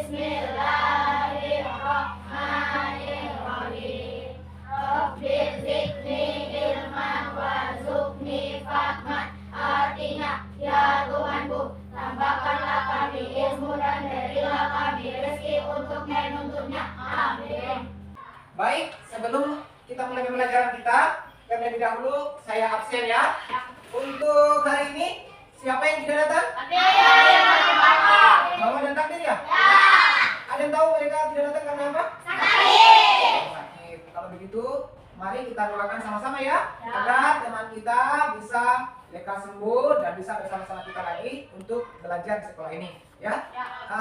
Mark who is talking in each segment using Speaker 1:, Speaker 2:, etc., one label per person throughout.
Speaker 1: Bismillahirrahmanirrahim. Rabbi zidni ilman warzuqni fahman. Artinya, ya Tuhanku, tambahkanlah kami ilmu dan berilah kami rezeki untuk menuntutnya. Amin.
Speaker 2: Baik, sebelum kita mulai pembelajaran kita, terlebih dahulu saya absen ya. Untuk hari ini, siapa yang tidak datang? Mama dan takdir ya? Ada yang tahu mereka tidak datang karena apa? Sakit. Kalau begitu, mari kita doakan sama-sama ya, agar teman kita bisa lekas sembuh dan bisa bersama-sama kita lagi untuk belajar di sekolah ini, ya.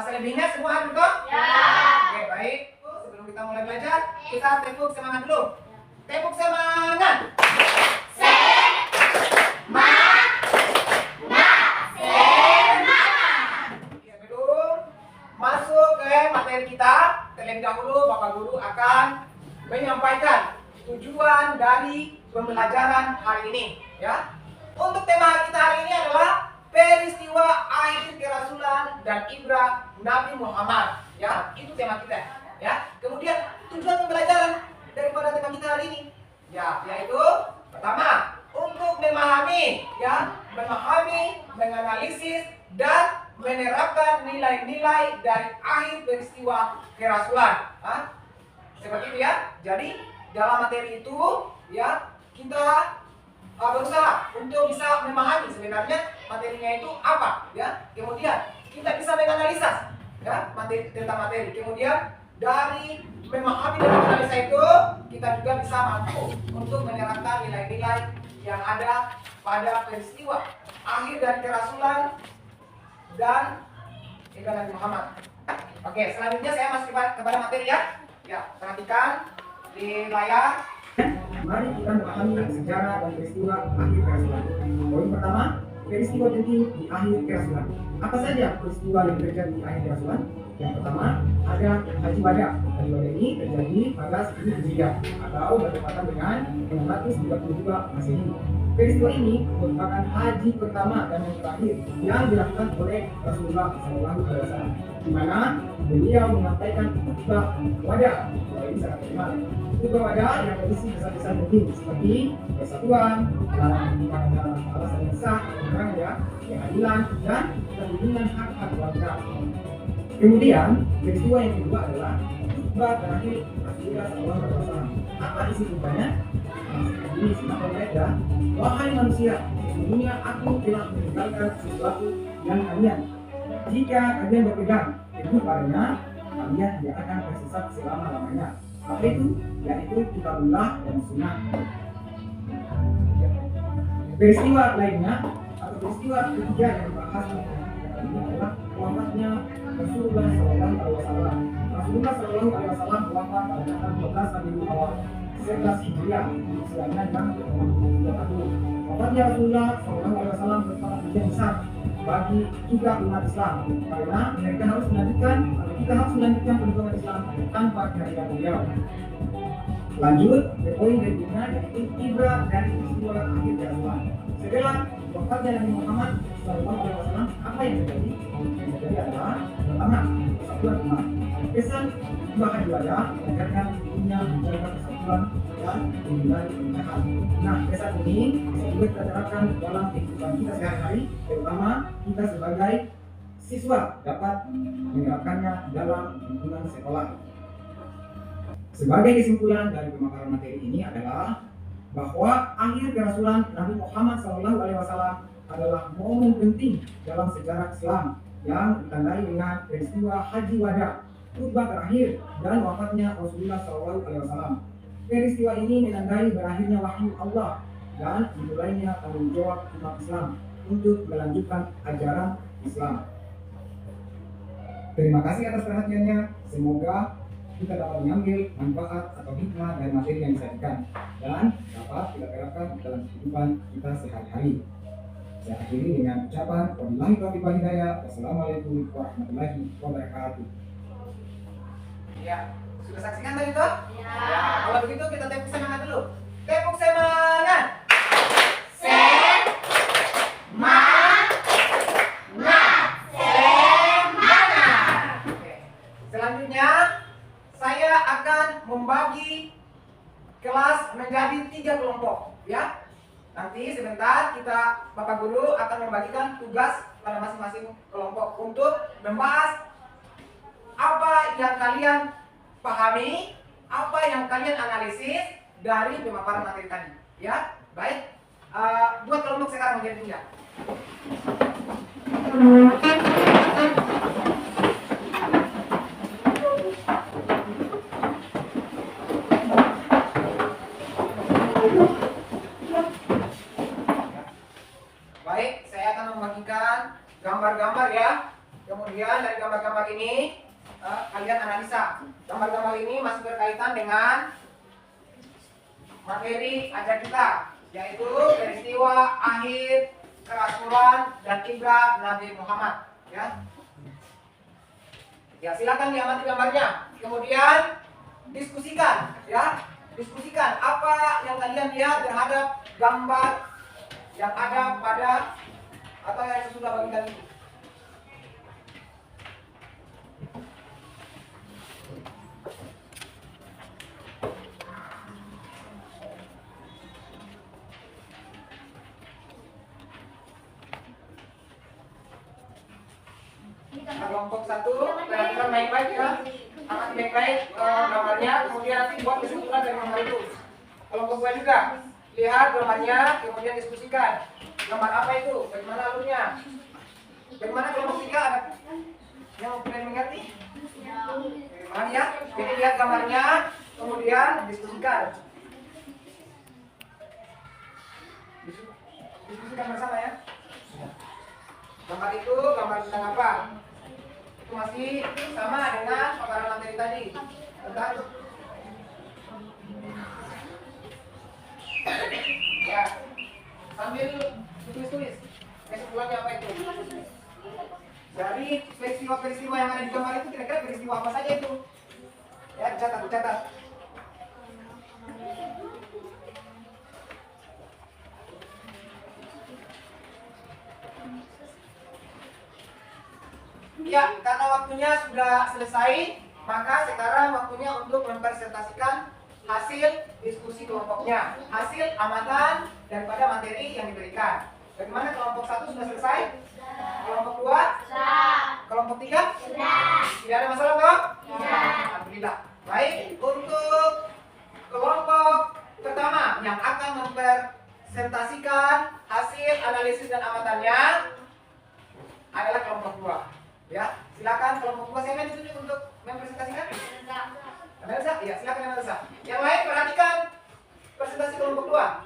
Speaker 2: Selebihnya semua hadir toh? Oke, baik. Sebelum kita mulai belajar, kita tepuk semangat dulu. Tepuk semangat. Masuk ke materi kita, terlebih dahulu Bapak Guru akan menyampaikan tujuan dari pembelajaran hari ini, ya. Untuk tema kita hari ini adalah peristiwa akhir kerasulan dan ibrah Nabi Muhammad, ya. Itu tema kita, ya. Kemudian tujuan pembelajaran daripada tema kita hari ini, ya, yaitu pertama untuk memahami, ya, menganalisis dan menerapkan nilai-nilai dari akhir peristiwa kerasulan. Seperti itu ya. Jadi dalam materi itu ya kita berusaha untuk bisa memahami sebenarnya materinya itu apa ya. Kemudian kita bisa menganalisa ya tentang materi. Kemudian dari memahami dan menganalisa itu kita juga bisa mampu untuk menerapkan nilai-nilai yang ada pada peristiwa akhir dari kerasulan dan ibrah Nabi Muhammad. Oke, selanjutnya saya masuk kepada materi ya. Ya, perhatikan di layar. Mari kita memahami sejarah dan peristiwa akhir kerasulan. Poin pertama, peristiwa penting di akhir kerasulan. Apa saja peristiwa yang terjadi di akhir kerasulan? Yang pertama, ada Haji Wada. Haji Wada ini terjadi pada 10 Hijriah atau bertepatan dengan 632 Masehi. Peristiwa ini merupakan haji pertama dan yang terakhir yang dilakukan oleh Rasulullah SAW, di mana beliau menyampaikan khutbah wada. Ini sangat terkenal. Khutbah wada yang berisi pesan-pesan penting seperti persatuan, dalam alasan yang sah, keadilan dan perlindungan hak-hak warga. Kemudian peristiwa yang kedua adalah khutbah terakhir Rasulullah SAW. Apa isi khutbahnya? Ini semacam mereka, wahai manusia, sesungguhnya aku telah meninggalkan sesuatu yang kalian. Jika kalian berpegang teguh padanya, kalian tidak akan tersesat selama-lamanya. Apa itu? Yaitu kitabullah dan sunnah. Peristiwa lainnya atau peristiwa ketiga yang dibahas ini adalah wafatnya Rasulullah SAW. Rasulullah SAW wafat pada tanggal 12 Rabiul Awal 11 Hijriah, istilahnya yang ke-21. Wafatnya Rasulullah SAW merupakan ujian besar bagi kita umat Islam, karena mereka harus melanjutkan atau kita harus melanjutkan perjuangan Islam tanpa kehadiran beliau. Lanjut, poin berikutnya yaitu ibrah dari peristiwa akhir kerasulan. Setelah wafatnya Nabi Muhammad SAW, apa yang terjadi? Yang terjadi adalah pertama, persatuan umat. Pesan Haji Wada mengajarkan dunia menjaga persatuan dan menghindari pernikahan. Nah, pesan ini juga kita terapkan dalam kehidupan kita sehari-hari, terutama kita sebagai siswa dapat menerapkannya dalam lingkungan sekolah. Sebagai kesimpulan dari pemaparan materi ini adalah bahwa akhir kerasulan Nabi Muhammad SAW adalah momen penting dalam sejarah Islam yang ditandai dengan peristiwa Haji Wada, khutbah terakhir dan wafatnya Rasulullah SAW. Peristiwa ini menandai berakhirnya wahyu Allah dan dimulainya tanggung jawab umat Islam untuk melanjutkan ajaran Islam. Terima kasih atas perhatiannya. Semoga kita dapat mengambil manfaat atau hikmah dari materi yang disajikan dan dapat kita terapkan dalam kehidupan kita sehari-hari. Saya akhiri dengan ucapan wabillahi taufiq wal hidayah. Wassalamualaikum warahmatullahi wabarakatuh. Ya, sudah saksikan tadi toh? Ya. Kalau begitu kita tepuk semangat dulu. Tepuk semangat. menjadi 3 kelompok, ya. Nanti sebentar Bapak Guru akan membagikan tugas pada masing-masing kelompok untuk membahas apa yang kalian pahami, apa yang kalian analisis dari pemaparan materi tadi, ya. Baik, buat kelompok sekarang menjadi 3. Baik, saya akan membagikan gambar-gambar ya. Kemudian dari gambar-gambar ini kalian analisa. Gambar-gambar ini masih berkaitan dengan materi ajar kita, yaitu peristiwa akhir kerasulan dan ibrah Nabi Muhammad. Ya, silakan diamati gambarnya. Kemudian diskusikan, ya. Diskusikan apa yang kalian lihat terhadap gambar yang ada pada atau yang sudah bagikan ini. Kelompok 1, perhatikan baik-baik ya. Amati baik-baik gambarnya, kemudian nanti buat kesimpulan dari gambar itu. Kelompok 2 juga, lihat gambarnya, kemudian diskusikan. Gambar apa itu? Bagaimana alurnya? Bagaimana kelompok 3 ada yang pengen mengerti? Bagaimana ya? Jadi lihat gambarnya, kemudian diskusikan. Diskusikan bersama ya. Gambar itu gambar tentang apa? Itu masih sama dengan paparan materi tadi tentang ya, sambil tulis-tulis kesimpulannya apa itu. Dari peristiwa-peristiwa yang ada di gambar itu kira-kira peristiwa apa saja itu? Ya, catat. Ya, karena waktunya sudah selesai, maka sekarang waktunya untuk mempresentasikan hasil diskusi kelompoknya, hasil amatan daripada materi yang diberikan. Bagaimana kelompok 1 sudah selesai? Kelompok 2?
Speaker 1: Sudah.
Speaker 2: Kelompok 3?
Speaker 1: Sudah.
Speaker 2: Tidak ada masalah toh?
Speaker 1: Tidak.
Speaker 2: Alhamdulillah. Baik, untuk kelompok pertama yang akan mempresentasikan hasil analisis dan amatannya adalah kelompok 2. Ya, silakan kelompok 2 siapa yang ditunjuk untuk mempresentasikan? Melisa? Iya, silakan Melisa. Yang lain perhatikan presentasi kelompok 2.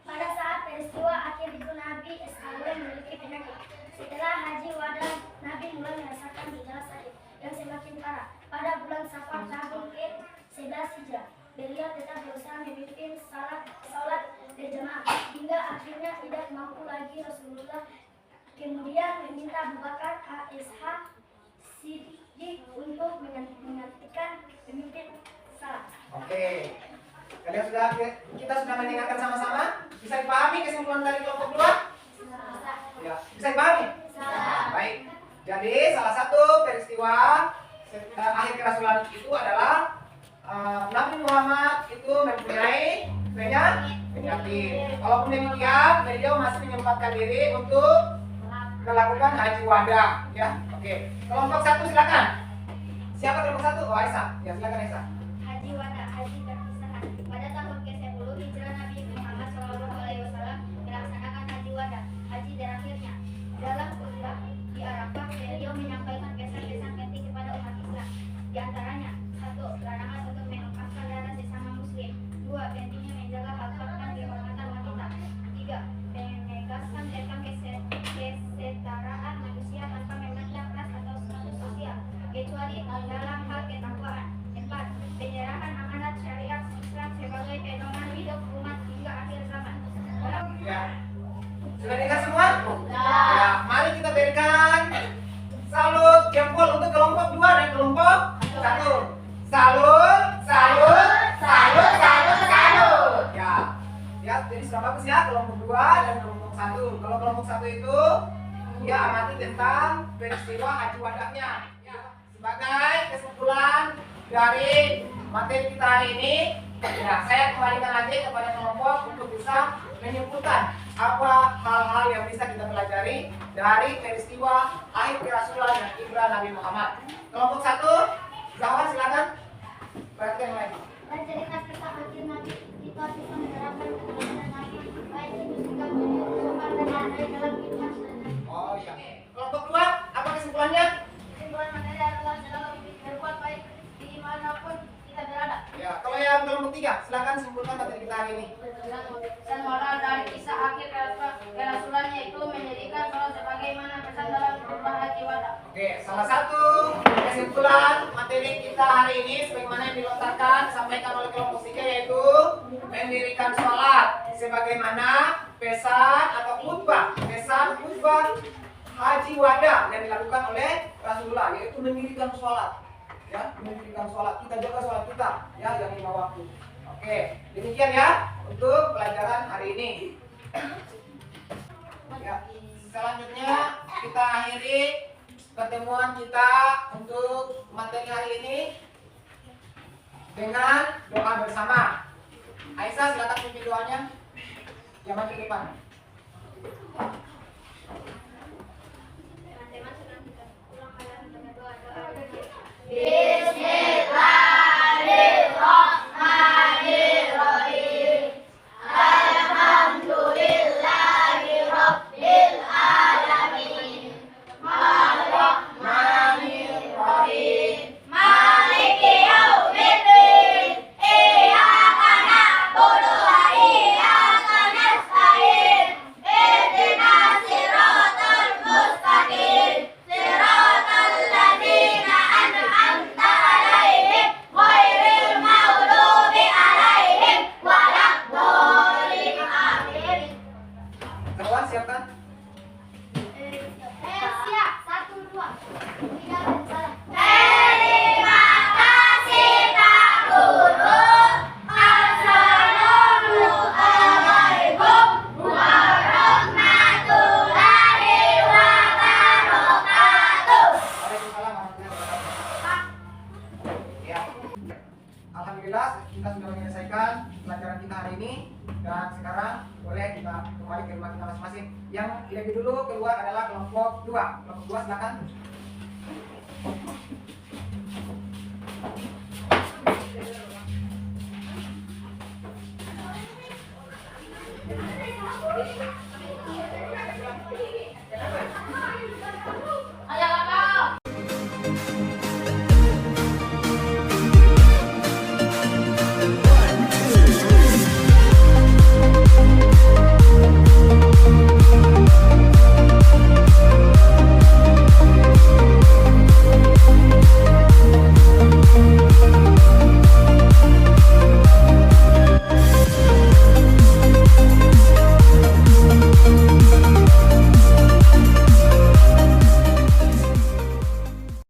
Speaker 1: Pada saat peristiwa akhir itu Nabi SAW memiliki penyakit. Setelah haji wada, Nabi mulai merasakan gejala sakit yang semakin parah. Pada bulan Safar tahun ke-11 Hijrah, beliau tetap berusaha memimpin salat berjamaah hingga akhirnya tidak mampu lagi. Rasulullah kemudian meminta Abu Bakar ASH Siddiq untuk menggantikan pemimpin salat.
Speaker 2: Oke. Kita sudah mendengarkan sama-sama. Bisa dipahami kesimpulan dari kelompok 2? Ya, bisa dipahami? Baik. Jadi salah satu peristiwa akhir kerasulan itu adalah Nabi Muhammad itu mempunyai penyakit. Walaupun demikian, beliau masih menyempatkan diri untuk melakukan haji wada. Ya, oke. Kelompok 1 silakan. Siapa kelompok 1? Oh, Aisyah. Ya, silakan Aisyah.
Speaker 1: Haji wada, haji perpisahan. Pada tahun ke-10 Hijrah Nabi Muhammad SAW melaksanakan haji wada, haji terakhirnya. Dalam khutbah di Arafah, beliau menyampaikan pesan-pesan penting kepada umat Islam. Di antaranya, 1. Larangan untuk menumpahkan darah sesama muslim. 2. Pentingnya menjaga hak-hak dan kehormatan wanita. 3. Menegaskan tentang kesetaraan manusia tanpa memandang ras atau status sosial, kecuali dalam hal ketakwaan. 4. Penyerahan amanat syariat Islam sebagai pedoman hidup umat hingga akhir zaman.
Speaker 2: Ya. Sudah dengar semua? Ya, mari kita berikan salut jempol untuk kelompok 2 dan kelompok 1. Salut, salut, salut, salut, salut. Ya. Ya, jadi sudah bagus ya kelompok 2 dan kelompok 1. Kalau kelompok 1 itu dia amati tentang peristiwa haji wadahnya. Ya. Sebagai kesimpulan dari materi kita hari ini, Ya, saya kembalikan lagi kepada kelompok untuk bisa menyimpulkan apa hal-hal yang bisa kita pelajari dari peristiwa akhir kerasulan dan Ibrah Nabi Muhammad. Kelompok 1, Zawan silakan. Perhatikan yang lain.
Speaker 1: Dan cerita kisah akhir Nabi kita bisa menerapkan kebenaran Nabi baik itu sikap jujur, sopan dan adil dalam kehidupan sehari-hari.
Speaker 2: Oh iya. Kelompok 2, apa kesimpulannya?
Speaker 1: Kesimpulan materi adalah selalu berbuat baik dimanapun kita berada.
Speaker 2: Ya, kalau yang kelompok 3, silakan simpulkan materi kita hari ini.
Speaker 1: Dan moral dari kisah akhir kerasulan yaitu menjadikan sholat sebagaimana pesan dalam khutbah Haji Wada.
Speaker 2: Oke, salah satu kesimpulan materi kita hari ini sebagaimana yang dilontarkan disampaikan oleh kelompok 3 yaitu mendirikan sholat sebagaimana pesan atau khutbah Haji Wada yang dilakukan oleh Rasulullah, yaitu mendirikan sholat. Ya, mendirikan sholat, kita jaga sholat kita ya yang 5 waktu. Oke, demikian ya untuk pelajaran hari ini. Ya, selanjutnya kita akhiri pertemuan kita untuk materi hari ini dengan doa bersama. Aisyah silakan pimpin doanya. Yang maju ke depan.
Speaker 1: Teman-teman sedang kita ulang kalian dengan doa-doa.
Speaker 2: Zawan siapkan.
Speaker 1: Siap, 1, 2, 3 dan salam.
Speaker 3: Terima kasih Pak Guru. Assalamualaikum warahmatullahi wabarakatuh.
Speaker 2: Waalaikumsalam warahmatullahi wabarakatuh. Ya. Alhamdulillah kita sudah menyelesaikan pelajaran kita hari ini dan sekarang boleh kita kembali ke rumah kita masing-masing. Yang lebih dulu keluar adalah kelompok 2. Kelompok 2 silakan.